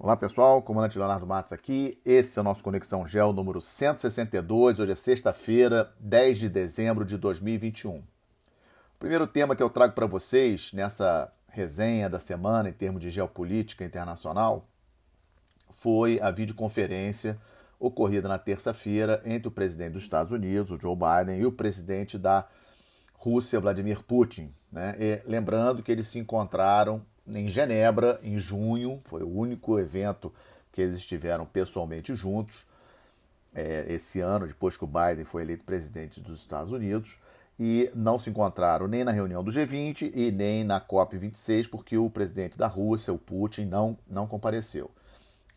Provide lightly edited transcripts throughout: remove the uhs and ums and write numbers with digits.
Olá pessoal, comandante Leonardo Matos aqui. Esse é o nosso Conexão Gel número 162. Hoje é sexta-feira, 10 de dezembro de 2021. O primeiro tema que eu trago para vocês nessa resenha da semana em termos de geopolítica internacional foi a videoconferência ocorrida na terça-feira entre o presidente dos Estados Unidos, o Joe Biden, e o presidente da Rússia, Vladimir Putin. Lembrando que eles se encontraram em Genebra, em junho, foi o único evento que eles estiveram pessoalmente juntos esse ano, depois que o Biden foi eleito presidente dos Estados Unidos, e não se encontraram nem na reunião do G20 e nem na COP26, porque o presidente da Rússia, o Putin, não compareceu.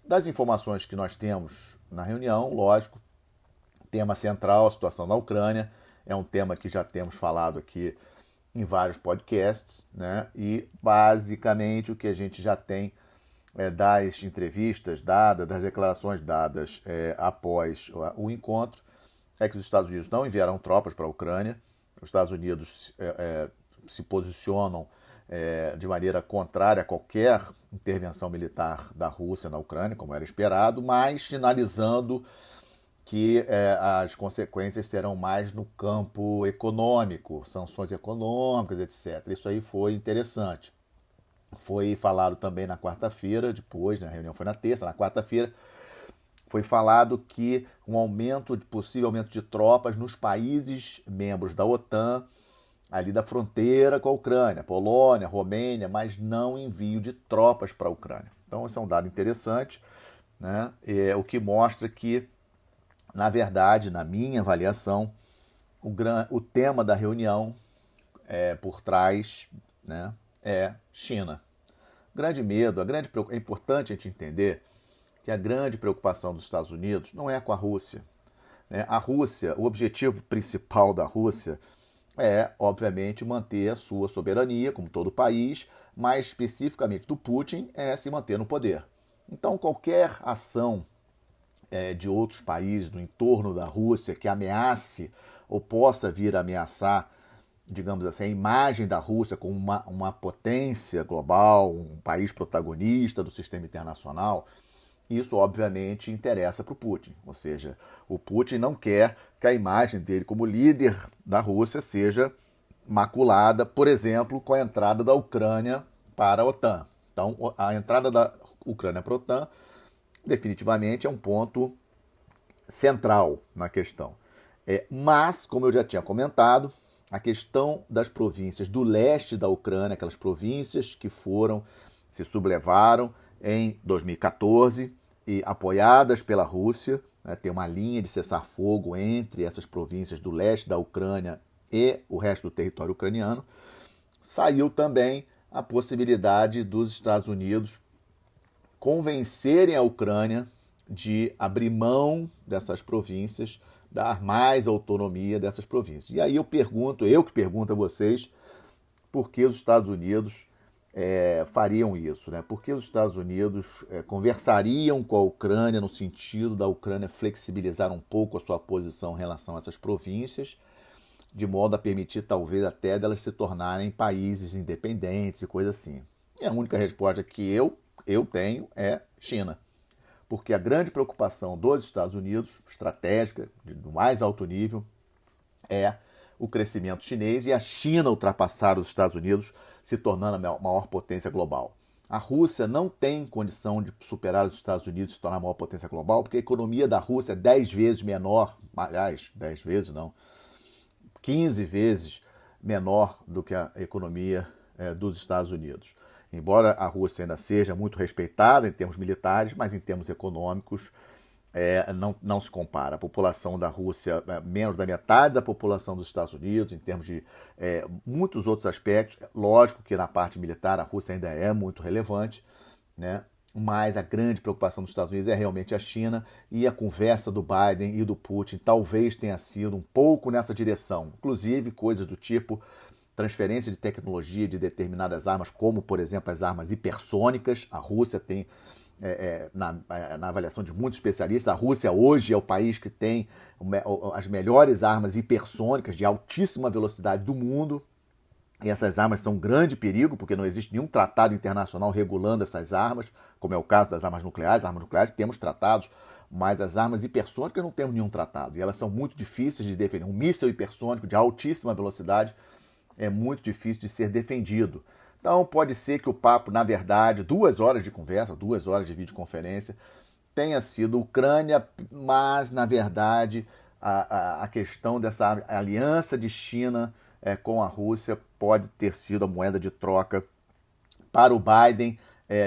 Das informações que nós temos na reunião, lógico, tema central, a situação na Ucrânia, é um tema que já temos falado aqui em vários podcasts, né? E basicamente o que a gente já tem das entrevistas dadas, das declarações dadas após o encontro, é que os Estados Unidos não enviarão tropas para a Ucrânia. Os Estados Unidos se posicionam de maneira contrária a qualquer intervenção militar da Rússia na Ucrânia, como era esperado, mas sinalizando que as consequências serão mais no campo econômico, sanções econômicas, etc. Isso aí foi interessante. Foi falado também na quarta-feira, depois, né, a reunião foi na terça, na quarta-feira, foi falado que possível aumento de tropas nos países membros da OTAN, ali da fronteira com a Ucrânia, Polônia, Romênia, mas não envio de tropas para a Ucrânia. Então, esse é um dado interessante, né? O que mostra que, na verdade, na minha avaliação, o tema da reunião por trás, né, é China. O grande medo, é importante a gente entender que a grande preocupação dos Estados Unidos não é com a Rússia. Né? A Rússia, o objetivo principal da Rússia é, obviamente, manter a sua soberania, como todo país, mas especificamente do Putin, é se manter no poder. Então, qualquer ação de outros países no entorno da Rússia que ameace ou possa vir a ameaçar, digamos assim, a imagem da Rússia como uma potência global, um país protagonista do sistema internacional, isso obviamente interessa para o Putin. Ou seja, o Putin não quer que a imagem dele como líder da Rússia seja maculada, por exemplo, com a entrada da Ucrânia para a OTAN. Então, a entrada da Ucrânia para a OTAN definitivamente é um ponto central na questão. Mas, como eu já tinha comentado, a questão das províncias do leste da Ucrânia, aquelas províncias que se sublevaram em 2014 e apoiadas pela Rússia, né, tem uma linha de cessar-fogo entre essas províncias do leste da Ucrânia e o resto do território ucraniano, saiu também a possibilidade dos Estados Unidos convencerem a Ucrânia de abrir mão dessas províncias, dar mais autonomia dessas províncias. E aí eu que pergunto a vocês, por que os Estados Unidos fariam isso? Né? Por que os Estados Unidos conversariam com a Ucrânia no sentido da Ucrânia flexibilizar um pouco a sua posição em relação a essas províncias, de modo a permitir talvez até delas se tornarem países independentes e coisa assim? E a única resposta que eu tenho é China. Porque a grande preocupação dos Estados Unidos, estratégica, do mais alto nível, é o crescimento chinês e a China ultrapassar os Estados Unidos, se tornando a maior potência global. A Rússia não tem condição de superar os Estados Unidos e se tornar a maior potência global, porque a economia da Rússia é 10 vezes menor, aliás, 10 vezes não, 15 vezes menor do que a economia dos Estados Unidos. Embora a Rússia ainda seja muito respeitada em termos militares, mas em termos econômicos não se compara. A população da Rússia é menos da metade da população dos Estados Unidos, em termos de muitos outros aspectos. Lógico que na parte militar a Rússia ainda é muito relevante, né? Mas a grande preocupação dos Estados Unidos é realmente a China, e a conversa do Biden e do Putin talvez tenha sido um pouco nessa direção. Inclusive coisas do tipo transferência de tecnologia de determinadas armas, como, por exemplo, as armas hipersônicas. A Rússia tem, na avaliação de muitos especialistas, a Rússia hoje é o país que tem as melhores armas hipersônicas de altíssima velocidade do mundo. E essas armas são um grande perigo, porque não existe nenhum tratado internacional regulando essas armas, como é o caso das armas nucleares. As armas nucleares temos tratados, mas as armas hipersônicas não temos nenhum tratado. E elas são muito difíceis de defender. Um míssil hipersônico de altíssima velocidade é muito difícil de ser defendido. Então pode ser que o papo, na verdade, 2 horas de conversa, 2 horas de videoconferência, tenha sido Ucrânia, mas, na verdade, a questão dessa aliança de China com a Rússia pode ter sido a moeda de troca para o Biden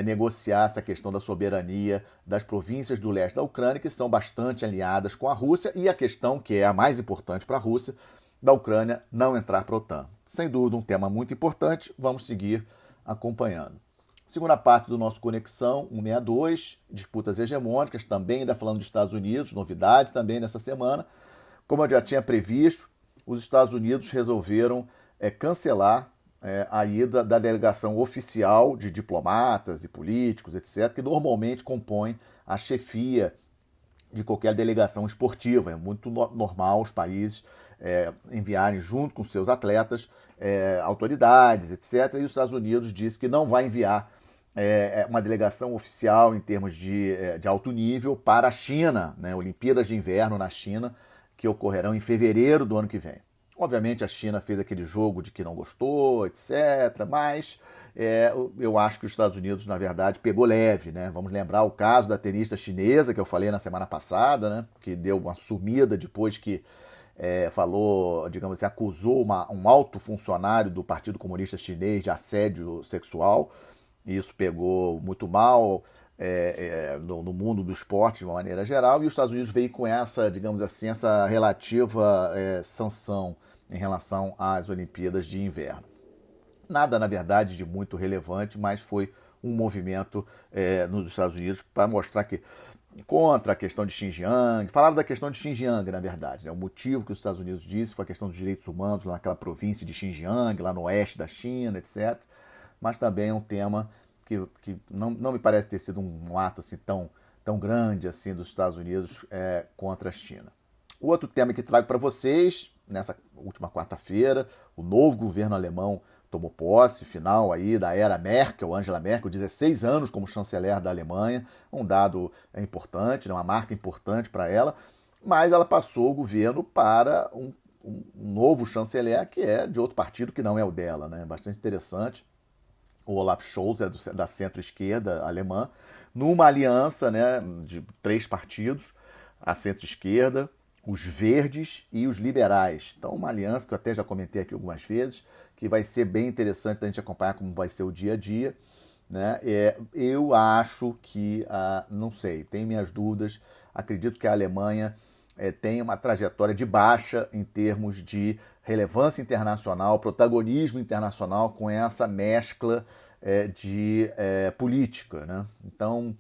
negociar essa questão da soberania das províncias do leste da Ucrânia, que são bastante alinhadas com a Rússia, e a questão, que é a mais importante para a Rússia, da Ucrânia não entrar para a OTAN. Sem dúvida, um tema muito importante, vamos seguir acompanhando. Segunda parte do nosso Conexão 162, disputas hegemônicas, também ainda falando dos Estados Unidos, novidade também nessa semana. Como eu já tinha previsto, os Estados Unidos resolveram cancelar a ida da delegação oficial de diplomatas e políticos, etc., que normalmente compõem a chefia de qualquer delegação esportiva. É muito normal os países enviarem junto com seus atletas autoridades, etc., e os Estados Unidos diz que não vai enviar uma delegação oficial em termos de alto nível para a China, né? Olimpíadas de Inverno na China, que ocorrerão em fevereiro do ano que vem. Obviamente a China fez aquele jogo de que não gostou, etc., mas eu acho que os Estados Unidos, na verdade, pegou leve, né? Vamos lembrar o caso da tenista chinesa, que eu falei na semana passada, né? Que deu uma sumida depois que falou, digamos assim, acusou um alto funcionário do Partido Comunista Chinês de assédio sexual. Isso pegou muito mal no mundo do esporte de uma maneira geral, e os Estados Unidos veio com essa, digamos assim, essa relativa sanção em relação às Olimpíadas de Inverno. Nada, na verdade, de muito relevante, mas foi um movimento nos Estados Unidos para mostrar que contra a questão de Xinjiang, falaram da questão de Xinjiang, na verdade, né? O motivo que os Estados Unidos disse foi a questão dos direitos humanos lá naquela província de Xinjiang, lá no oeste da China, etc., mas também é um tema que não me parece ter sido um ato assim tão grande assim dos Estados Unidos contra a China. O outro tema que trago para vocês, nessa última quarta-feira, o novo governo alemão tomou posse, final aí da era Merkel, Angela Merkel, 16 anos como chanceler da Alemanha, um dado importante, uma marca importante para ela, mas ela passou o governo para um novo chanceler que é de outro partido que não é o dela, né? Bastante interessante. O Olaf Scholz é da centro-esquerda alemã, numa aliança, né, de 3 partidos, a centro-esquerda, os verdes e os liberais. Então, uma aliança que eu até já comentei aqui algumas vezes, que vai ser bem interessante a gente acompanhar como vai ser o dia a dia, né? Eu acho que, não sei, tenho minhas dúvidas, acredito que a Alemanha tem uma trajetória de baixa em termos de relevância internacional, protagonismo internacional com essa mescla de política, né? Então,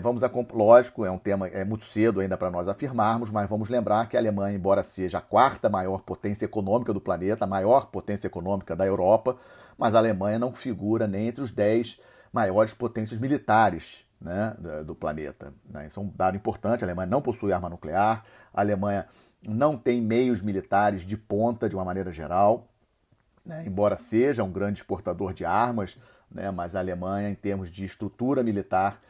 vamos lógico, é um tema muito cedo ainda para nós afirmarmos, mas vamos lembrar que a Alemanha, embora seja a 4ª maior potência econômica do planeta, a maior potência econômica da Europa, mas a Alemanha não figura nem entre os 10 maiores potências militares, né, do planeta, né? Isso é um dado importante. A Alemanha não possui arma nuclear, a Alemanha não tem meios militares de ponta de uma maneira geral, né? Embora seja um grande exportador de armas, né, mas a Alemanha, em termos de estrutura militar,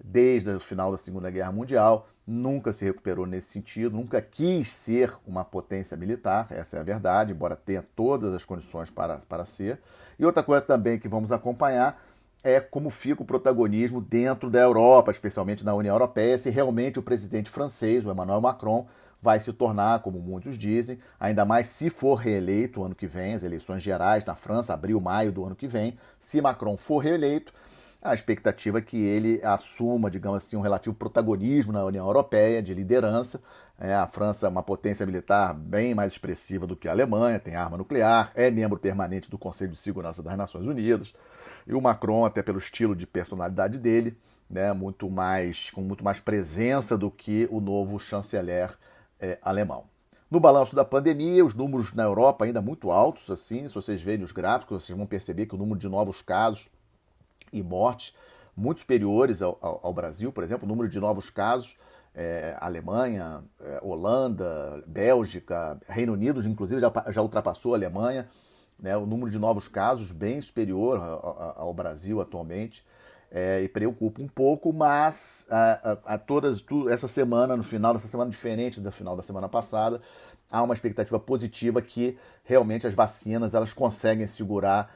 desde o final da Segunda Guerra Mundial, nunca se recuperou nesse sentido, nunca quis ser uma potência militar, essa é a verdade, embora tenha todas as condições para ser. E outra coisa também que vamos acompanhar é como fica o protagonismo dentro da Europa, especialmente na União Europeia, se realmente o presidente francês, o Emmanuel Macron, vai se tornar, como muitos dizem, ainda mais se for reeleito o ano que vem, as eleições gerais na França, abril, maio do ano que vem, se Macron for reeleito, a expectativa é que ele assuma, digamos assim, um relativo protagonismo na União Europeia, de liderança. A França é uma potência militar bem mais expressiva do que a Alemanha, tem arma nuclear, é membro permanente do Conselho de Segurança das Nações Unidas. E o Macron, até pelo estilo de personalidade dele, né, com muito mais presença do que o novo chanceler alemão. No balanço da pandemia, os números na Europa ainda muito altos, assim, se vocês verem os gráficos, vocês vão perceber que o número de novos casos e mortes muito superiores ao Brasil, por exemplo, o número de novos casos, Alemanha, Holanda, Bélgica, Reino Unido, inclusive já ultrapassou a Alemanha né? O número de novos casos bem superior ao Brasil atualmente, e preocupa um pouco, mas essa semana, no final dessa semana, diferente do final da semana passada, há uma expectativa positiva que realmente as vacinas elas conseguem segurar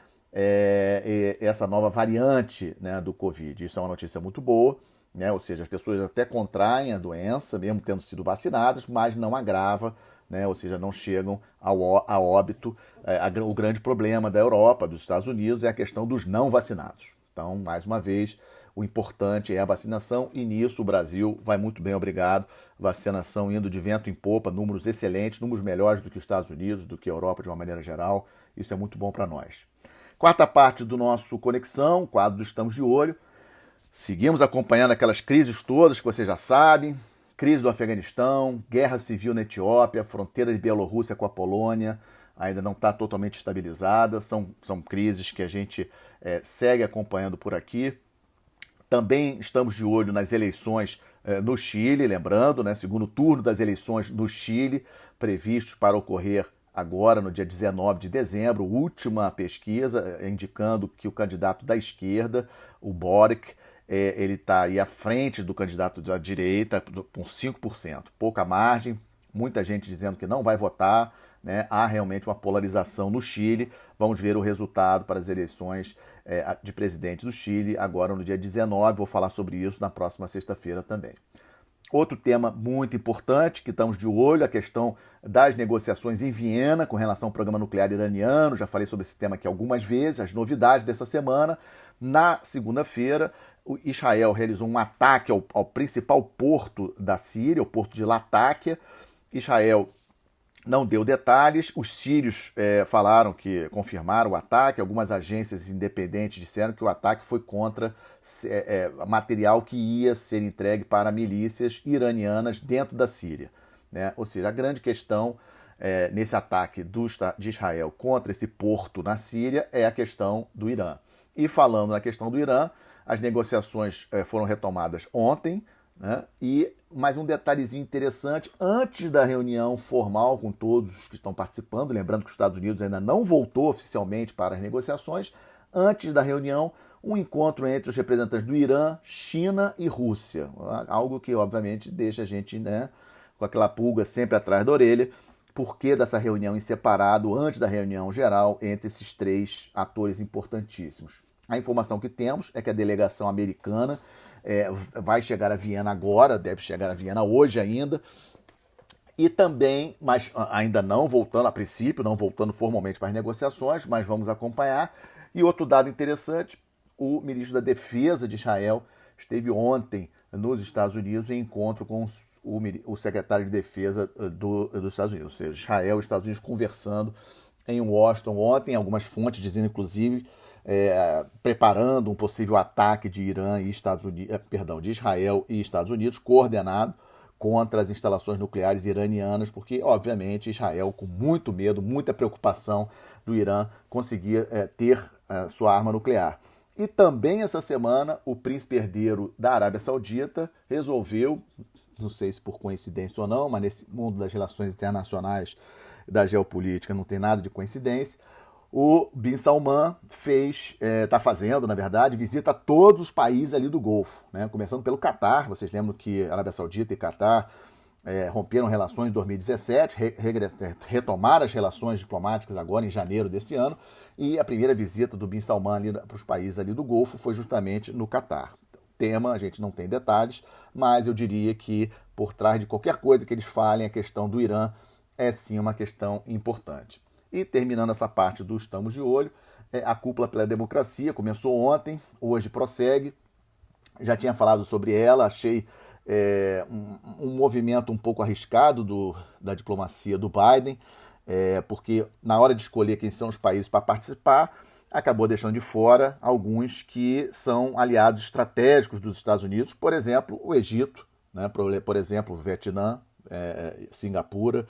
essa nova variante, né, do Covid. Isso é uma notícia muito boa, né? Ou seja, as pessoas até contraem a doença, mesmo tendo sido vacinadas, mas não agrava, né? Ou seja, não chegam a óbito. O grande problema da Europa, dos Estados Unidos, é a questão dos não vacinados. Então, mais uma vez, o importante é a vacinação e nisso o Brasil vai muito bem, obrigado. Vacinação indo de vento em popa, números excelentes, números melhores do que os Estados Unidos, do que a Europa de uma maneira geral. Isso é muito bom para nós. Quarta parte do nosso Conexão, quadro do Estamos de Olho. Seguimos acompanhando aquelas crises todas que vocês já sabem. Crise do Afeganistão, guerra civil na Etiópia, fronteira de Bielorrússia com a Polônia, ainda não está totalmente estabilizada. São crises que a gente segue acompanhando por aqui. Também estamos de olho nas eleições no Chile, lembrando, né, segundo turno das eleições no Chile, previstos para ocorrer agora no dia 19 de dezembro, última pesquisa indicando que o candidato da esquerda, o Boric, ele está aí à frente do candidato da direita com 5%, pouca margem, muita gente dizendo que não vai votar, né? Há realmente uma polarização no Chile. Vamos ver o resultado para as eleições de presidente do Chile agora no dia 19. Vou falar sobre isso na próxima sexta-feira também. Outro tema muito importante que estamos de olho, a questão das negociações em Viena com relação ao programa nuclear iraniano. Já falei sobre esse tema aqui algumas vezes, as novidades dessa semana. Na segunda-feira, Israel realizou um ataque ao principal porto da Síria, o porto de Latáquia. Israel não deu detalhes, os sírios confirmaram o ataque, algumas agências independentes disseram que o ataque foi contra material que ia ser entregue para milícias iranianas dentro da Síria, né? Ou seja, a grande questão nesse ataque de Israel contra esse porto na Síria é a questão do Irã. E falando na questão do Irã, as negociações foram retomadas ontem, né? E mais um detalhezinho interessante, antes da reunião formal com todos os que estão participando, lembrando que os Estados Unidos ainda não voltou oficialmente para as negociações, antes da reunião, um encontro entre os representantes do Irã, China e Rússia, algo que obviamente deixa a gente, né, com aquela pulga sempre atrás da orelha, por que dessa reunião em separado, antes da reunião geral, entre esses três atores importantíssimos. A informação que temos é que a delegação americana vai chegar a Viena agora, deve chegar a Viena hoje ainda, e também, mas ainda não voltando a princípio, não voltando formalmente para as negociações, mas vamos acompanhar. E outro dado interessante, o ministro da Defesa de Israel esteve ontem nos Estados Unidos em encontro com o secretário de Defesa dos Estados Unidos, ou seja, Israel e Estados Unidos conversando em Washington ontem, algumas fontes dizendo, inclusive, preparando um possível ataque de de Israel e Estados Unidos, coordenado contra as instalações nucleares iranianas, porque, obviamente, Israel, com muito medo, muita preocupação do Irã, conseguir ter sua arma nuclear. E também essa semana, o príncipe herdeiro da Arábia Saudita resolveu, não sei se por coincidência ou não, mas nesse mundo das relações internacionais, da geopolítica, não tem nada de coincidência, o Bin Salman está fazendo, na verdade, visita a todos os países ali do Golfo, né? Começando pelo Catar. Vocês lembram que a Arábia Saudita e Catar romperam relações em 2017, retomaram as relações diplomáticas agora em janeiro desse ano, e a primeira visita do Bin Salman para os países ali do Golfo foi justamente no Catar. Tema, a gente não tem detalhes, mas eu diria que por trás de qualquer coisa que eles falem, a questão do Irã é sim uma questão importante. E terminando essa parte do Estamos de Olho, a Cúpula pela Democracia começou ontem, hoje prossegue. Já tinha falado sobre ela, achei um movimento um pouco arriscado da diplomacia do Biden, porque na hora de escolher quem são os países para participar, acabou deixando de fora alguns que são aliados estratégicos dos Estados Unidos, por exemplo, o Egito, né? Por exemplo, o Vietnã, Singapura,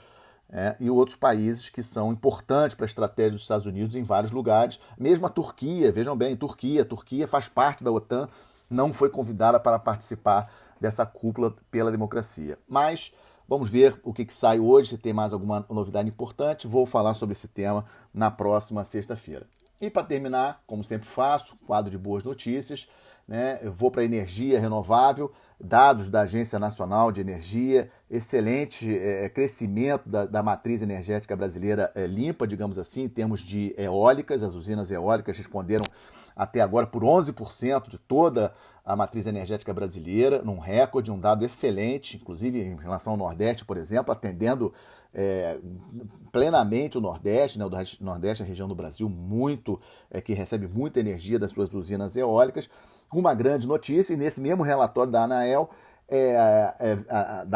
e outros países que são importantes para a estratégia dos Estados Unidos em vários lugares. Mesmo a Turquia, vejam bem, Turquia faz parte da OTAN, não foi convidada para participar dessa cúpula pela democracia. Mas Vamos ver o que sai hoje, se tem mais alguma novidade importante. Vou falar sobre esse tema na próxima sexta-feira. E para terminar, como sempre faço, quadro de boas notícias, né? Eu vou para a energia renovável, dados da Agência Nacional de Energia, excelente crescimento da matriz energética brasileira limpa, digamos assim, em termos de eólicas. As usinas eólicas responderam até agora por 11% de toda a matriz energética brasileira, num recorde, um dado excelente, inclusive em relação ao Nordeste, por exemplo, atendendo plenamente o Nordeste, né? O Nordeste é a região do Brasil que recebe muita energia das suas usinas eólicas. Uma grande notícia, e nesse mesmo relatório da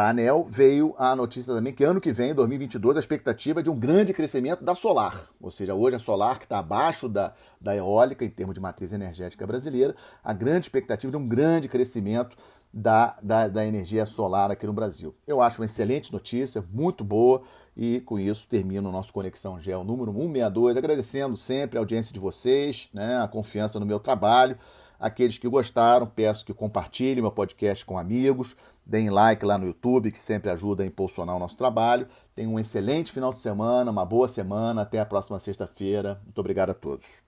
ANEEL veio a notícia também que ano que vem, 2022, a expectativa é de um grande crescimento da solar. Ou seja, hoje a solar, que está abaixo da eólica em termos de matriz energética brasileira, a grande expectativa de um grande crescimento da energia solar aqui no Brasil. Eu acho uma excelente notícia, muito boa, e com isso termino o nosso Conexão Geo número 162, agradecendo sempre a audiência de vocês, né, a confiança no meu trabalho. Aqueles que gostaram, peço que compartilhem meu podcast com amigos, deem like lá no YouTube, que sempre ajuda a impulsionar o nosso trabalho. Tenham um excelente final de semana, uma boa semana, até a próxima sexta-feira. Muito obrigado a todos.